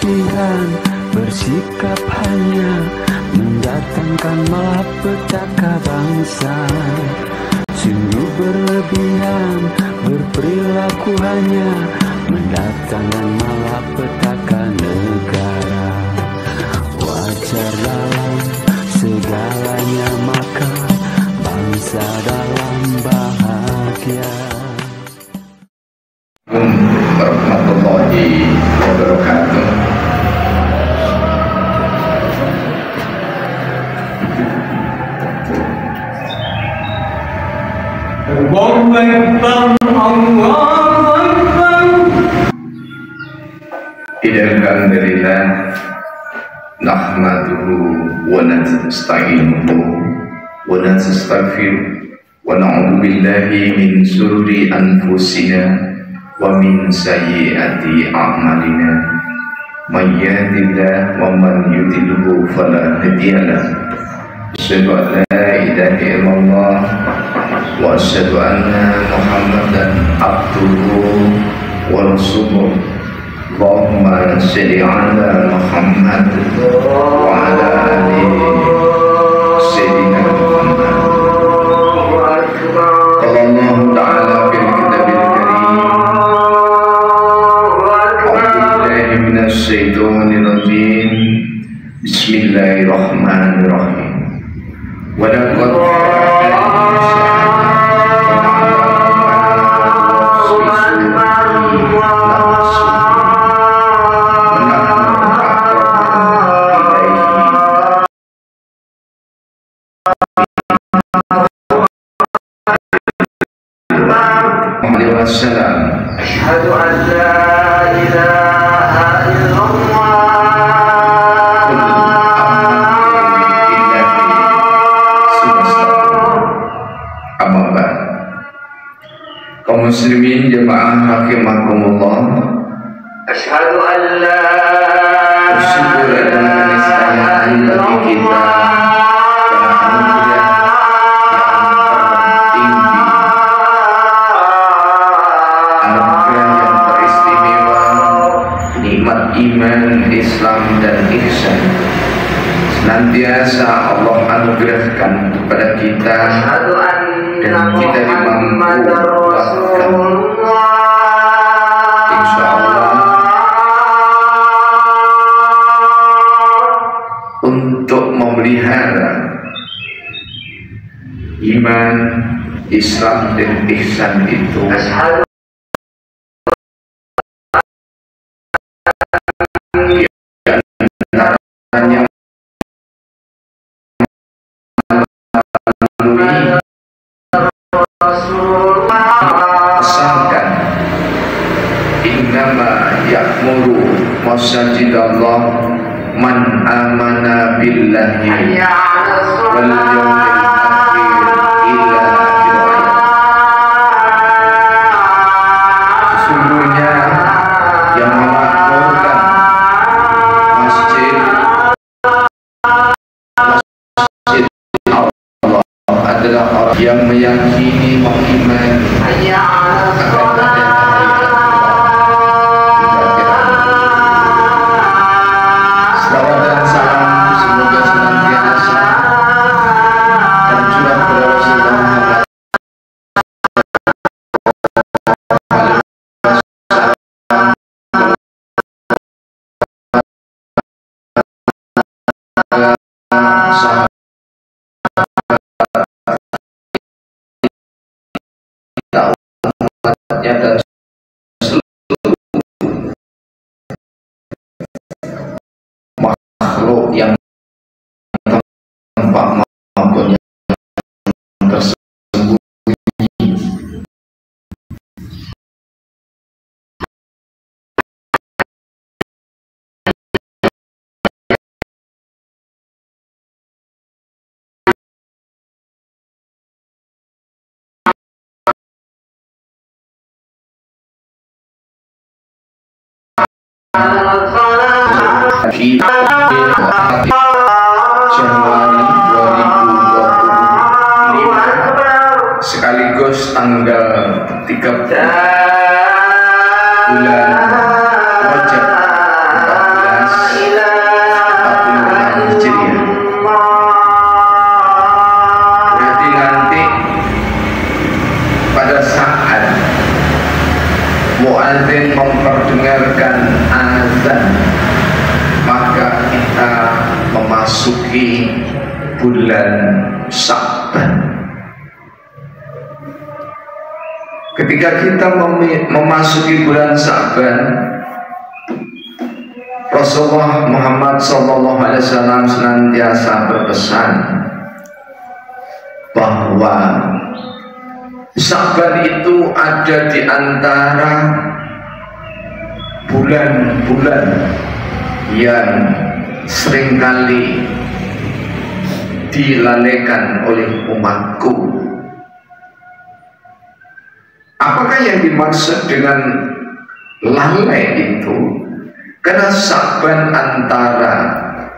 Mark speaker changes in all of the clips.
Speaker 1: berlebihan, bersikap hanya mendatangkan malapetaka bangsa. Sungguh berlebihan, berperilaku hanya mendatangkan malapetaka negara. Wajar dalam segalanya, maka bangsa dalam bahagia.
Speaker 2: Warahmatullahi wabarakatuh.
Speaker 3: Allahu Akbar, Allahu Akbar.
Speaker 2: Alhamdulillah, nahmaduhu wa nasta'inuhu wa nastaghfiruh wa na'udzu billahi min shururi anfusina wa min sayyiati a'malina. May yahdihillahu wa man yudlilhu fala hadiya lahu. Asyhadu an la ilaha illallah wa asyhadu anna Muhammadan abduhu wa rasuluh. Allahumma shalli ala Muhammad wa ala ali sayyidina Muhammad. Qala Allah ta'ala fil kitabil karim, a'udzu billahi minasy syaithanir rajim. Bismillahirrahmanirrahim. Wa laqad Asyhadu an la ilaha illallah. Amma ba'd. Kaum muslimin jemaah rahimakumullah. Asyhadu an la ilaha illallah. Iman, Islam, dan ihsan senantiasa Allah anugerahkan kepada kita, dan kita dimampukan insya Allah untuk memelihara iman, Islam, dan ihsan itu. Yang asalkan innama ya'muru masajidallah man amana billahi wal yawmil akhir ila akhir ayat. Sesungguhnya yang memakmurkan masjid Allah adalah orang yang meyakini beriman akan adanya selawat dan salam semoga senantiasa tercurah kepada Rasulullah Muhammad dan seluruh makhluk yang tampak maupun yang tersembunyi. Januari 2025 sekaligus tanggal 13 bulan Rajab, 4 bulan muadzin memperdengarkan azan, maka kita memasuki bulan Sya'ban. Ketika kita memasuki bulan Sya'ban, Rasulullah Muhammad SAW senantiasa berpesan bahwa Sya'ban itu ada di antara bulan-bulan yang seringkali dilalaikan oleh umatku. Apakah yang dimaksud dengan lalai itu? Karena Sya'ban antara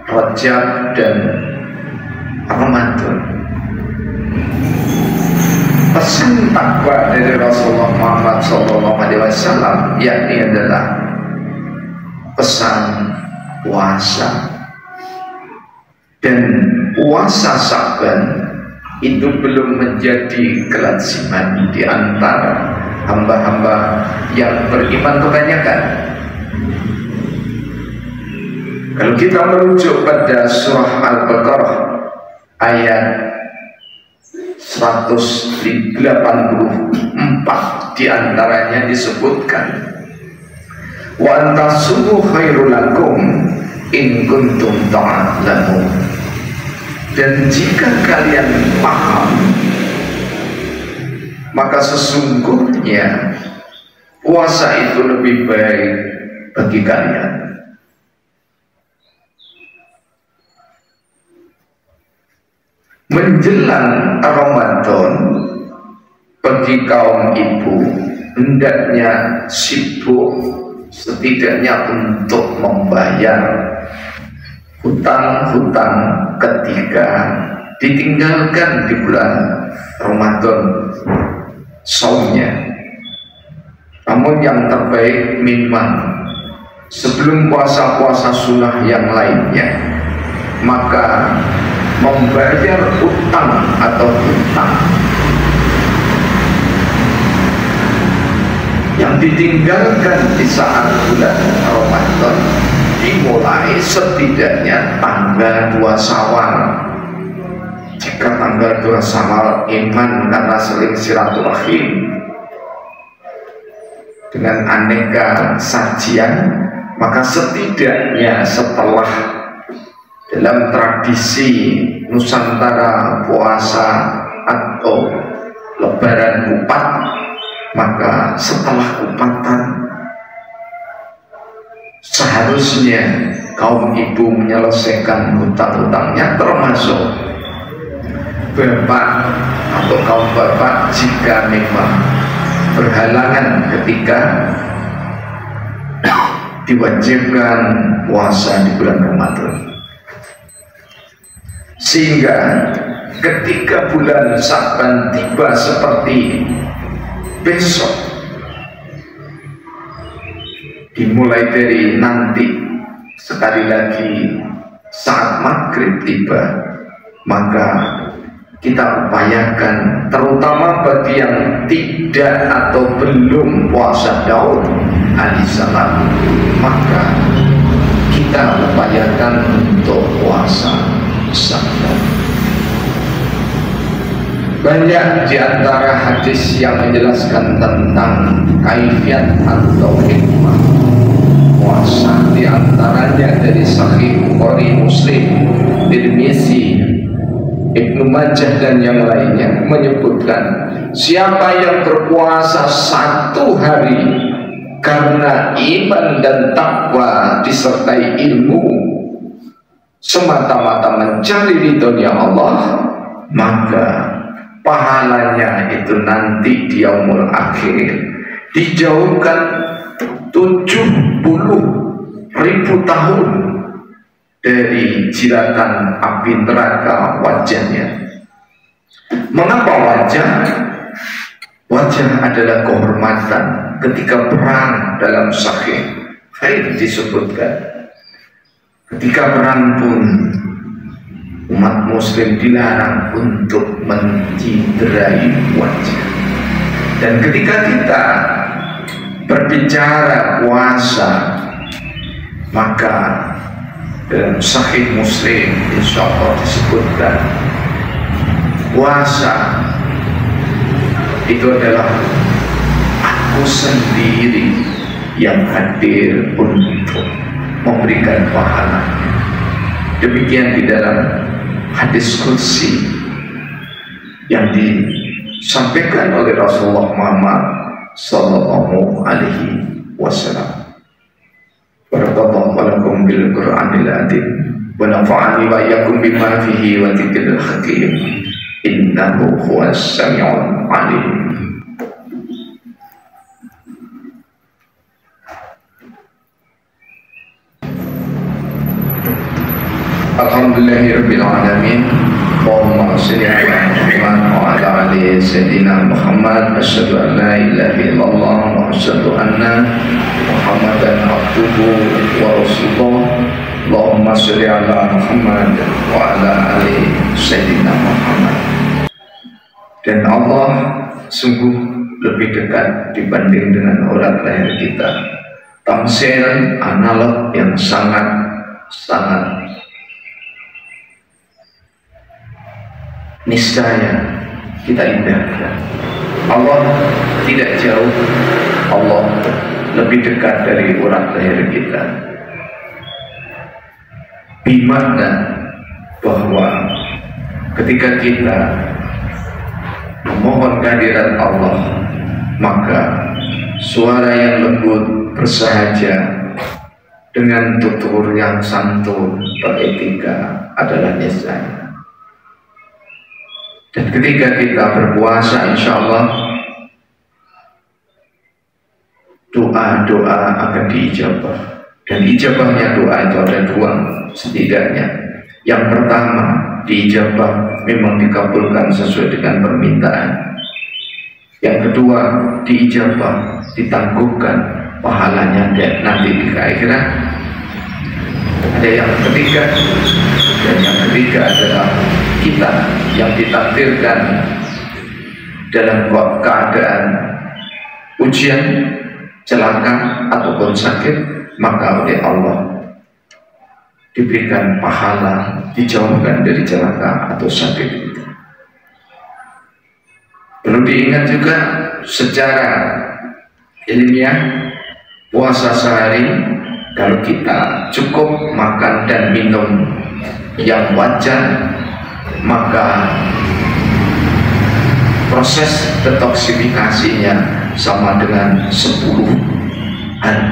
Speaker 2: Rajab dan Ramadan. Pesan takwa dari Rasulullah Muhammad SAW yakni adalah pesan puasa, dan puasa Sya'ban itu belum menjadi kelaziman di antara hamba-hamba yang beriman kebanyakan. Kalau kita merujuk pada surah Al-Baqarah ayat 184 diantaranya disebutkan, wa antasumu khairul lakum in kuntum ta'lamun. Dan jika kalian paham, maka sesungguhnya puasa itu lebih baik bagi kalian. Menjelang Ramadan, bagi kaum ibu hendaknya sibuk setidaknya untuk membayar hutang-hutang ketika ditinggalkan di bulan Ramadan saumnya. Namun yang terbaik memang sebelum puasa-puasa sunnah yang lainnya, maka membayar utang atau hutang yang ditinggalkan di saat bulan Ramadan dimulai setidaknya tanggal 2 Syawal. Jika tanggal 2 Syawal iman karena saling silaturahim dengan aneka sajian, maka setidaknya setelah dalam tradisi Nusantara puasa atau lebaran kupat, maka setelah kupatan seharusnya kaum ibu menyelesaikan hutang-hutangnya, termasuk bapak atau kaum bapak jika memang berhalangan ketika diwajibkan puasa di bulan Ramadan. Sehingga ketika bulan Sya'ban tiba seperti besok, dimulai dari nanti sekali lagi saat maghrib tiba, maka kita upayakan, terutama bagi yang tidak atau belum puasa Daud alaihissalam, maka kita upayakan untuk puasa Sya'ban. Banyak di antara hadis yang menjelaskan tentang kaifiat atau hikmah puasa, di antaranya dari Sahih Bukhari, Muslim, Tirmizi, Ibnu Majah dan yang lainnya menyebutkan, siapa yang berpuasa 1 hari karena iman dan takwa disertai ilmu, semata-mata mencari ridhonya Allah, maka pahalanya itu nanti di yaumul akhir dijauhkan 70.000 tahun dari jiratan api neraka wajahnya. Mengapa wajah? Wajah adalah kehormatan. Ketika perang dalam Sahih disebutkan, ketika perang pun umat muslim dilarang untuk menciderai wajah. Dan ketika kita berbicara puasa, maka dalam Sahih Muslim insyaallah disebutkan puasa itu adalah aku sendiri yang hadir untuk memberikan pahala. Demikian di dalam hadis qudsi yang disampaikan oleh Rasulullah Muhammad sallallahu alaihi wasallam. Barakallahu lakum bil Qur'anil azim wa nafa'ani wa iyyakum bima fihi wa dzikril hakim. Innahu huwas samiul alim. Alhamdulillahirabbil alamin. Allahumma shalli ala Muhammad wa ala ali sayyidina Muhammad. Asyhadu an la ilaha illallah wa asyhadu anna Muhammadan abduhu wa rasuluh. Allahumma shalli ala Muhammad wa ala ali sayyidina Muhammad. Dan Allah sungguh lebih dekat dibanding dengan urat leher kita. Tamsil analog yang sangat niscaya kita indahkan. Allah tidak jauh, Allah lebih dekat dari urat leher kita. Bimakna bahwa ketika kita memohon kehadiran Allah, maka suara yang lembut bersahaja dengan tutur yang santun beretika adalah niscaya. Dan ketika kita berpuasa, insya Allah doa-doa akan diijabah. Dan ijabahnya doa itu ada dua setidaknya. Yang pertama, diijabah memang dikabulkan sesuai dengan permintaan. Yang kedua, diijabah ditangguhkan pahalanya nanti di akhirat. Ada yang ketiga, dan yang ketiga adalah kita yang ditakdirkan dalam keadaan ujian, celaka ataupun sakit, maka oleh Allah diberikan pahala, dijauhkan dari celaka atau sakit itu. Perlu diingat juga secara ilmiah, puasa sehari kalau kita cukup makan dan minum yang wajar, maka proses detoksifikasinya sama dengan 10 hari.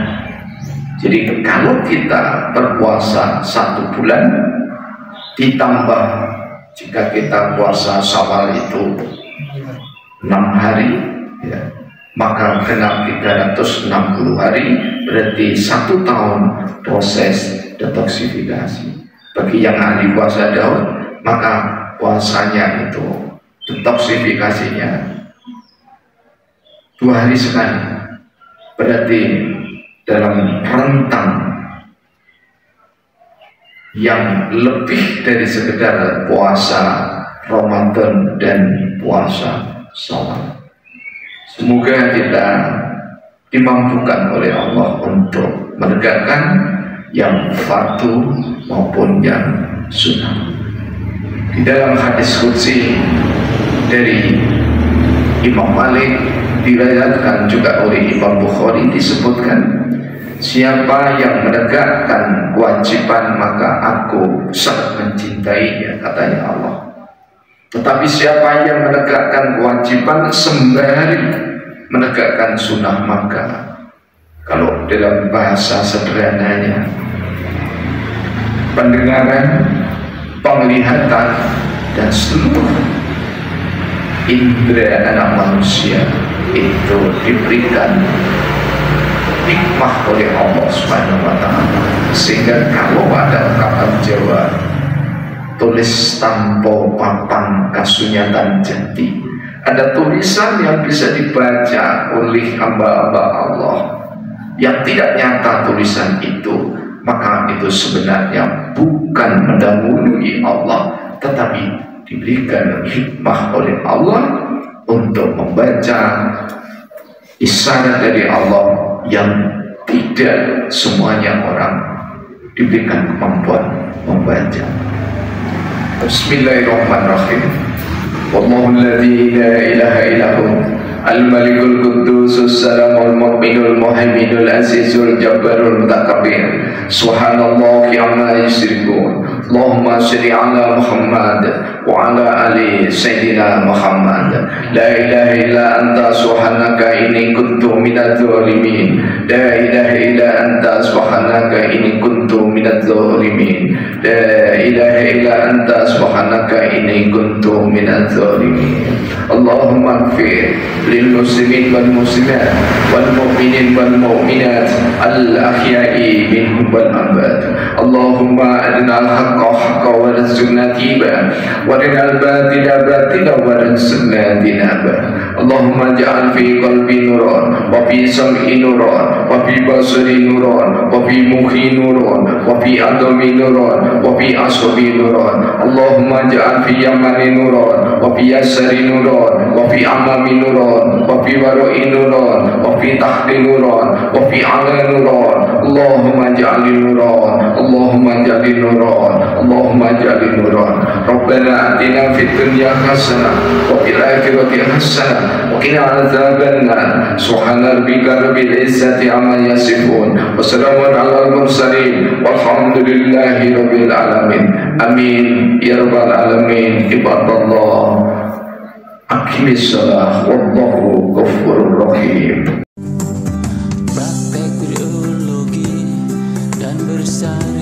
Speaker 2: Jadi kalau kita berpuasa 1 bulan ditambah jika kita puasa Syawal itu 6 hari, ya, maka genap 360 hari, berarti 1 tahun proses detoksifikasi. Bagi yang ahli puasa Daud, maka puasanya itu detoksifikasinya 2 hari sekali, berarti dalam rentang yang lebih dari sekedar puasa Ramadan dan puasa Syawal. Semoga kita dimampukan oleh Allah untuk menegakkan yang fardu maupun yang sunnah. Di dalam hadis qudsi dari Imam Malik, diriwayatkan juga oleh Imam Bukhari, disebutkan, siapa yang menegakkan kewajiban maka aku sangat mencintainya, katanya Allah. Tetapi siapa yang menegakkan kewajiban sembari menegakkan sunnah, maka kalau dalam bahasa sederhananya, pendengaran, penglihatan, dan seluruh indera anak manusia itu diberikan hikmah oleh Allah Subhanahu wa Ta'ala, sehingga kalau ada ungkapan Jawa, tulis tanpa papan kasunyatan jati, ada tulisan yang bisa dibaca oleh hamba-hamba Allah yang tidak nyata tulisan itu, maka itu sebenarnya bukan mendahului Allah, tetapi diberikan hikmah oleh Allah untuk membaca isyarat dari Allah yang tidak semuanya orang diberikan kemampuan membaca. Bismillahirrahmanirrahim. Wallahu alladzi la ilaha illahu al-malikul quddus salamul mu'minul muhaiminul azizul jabbarul mutakabbir. Subhanallahi amma yusyrikun. Allahumma shalli ala Muhammad wa ala ali sayyidina Muhammad. La ilaha illa anta subhanaka inni kuntu minadz zalimin. La ilaha illa anta subhanaka inni kuntu minadz zalimin. La ilaha illa anta subhanaka inni kuntu minadz zalimin. Allahumma ighfir lil muslimin wal muslimat wal mu'minin wal mu'minat al ahya'i minhum wal amwat. Allahumma adna al haqqa haqqa warzuqna tiba warina al batila batila warzuqna tinaba. Allahumma ja'al fi qalbi nuran wa fi sam'i nuran wa fi basari nuran wa fi mukhi nuran wa fi adami nuran wa fi ashabi nuran. Allahumma ja'al fi yamani nuran wa fi yasari nuran wa fi amami nuran wa fi wara'i nuran wa fi tahti nuran wa fi ala nuran. Allahumma ja'al nuran, Allahumma ja'al nuran, Allahumma ja'al nuran. Rabbana atina fid dunya hasanah wa fil akhirati hasanah wa qina adzaban nar. Subhana rabbika rabbil izzati amma yasifun wa salamun alal mursalin walhamdulillahi rabbil alamin. Amin ya rabbal alamin. Ibadallah, aqimis shalah wallahu ghafurur rahim.
Speaker 1: Praktek biologi dan bersama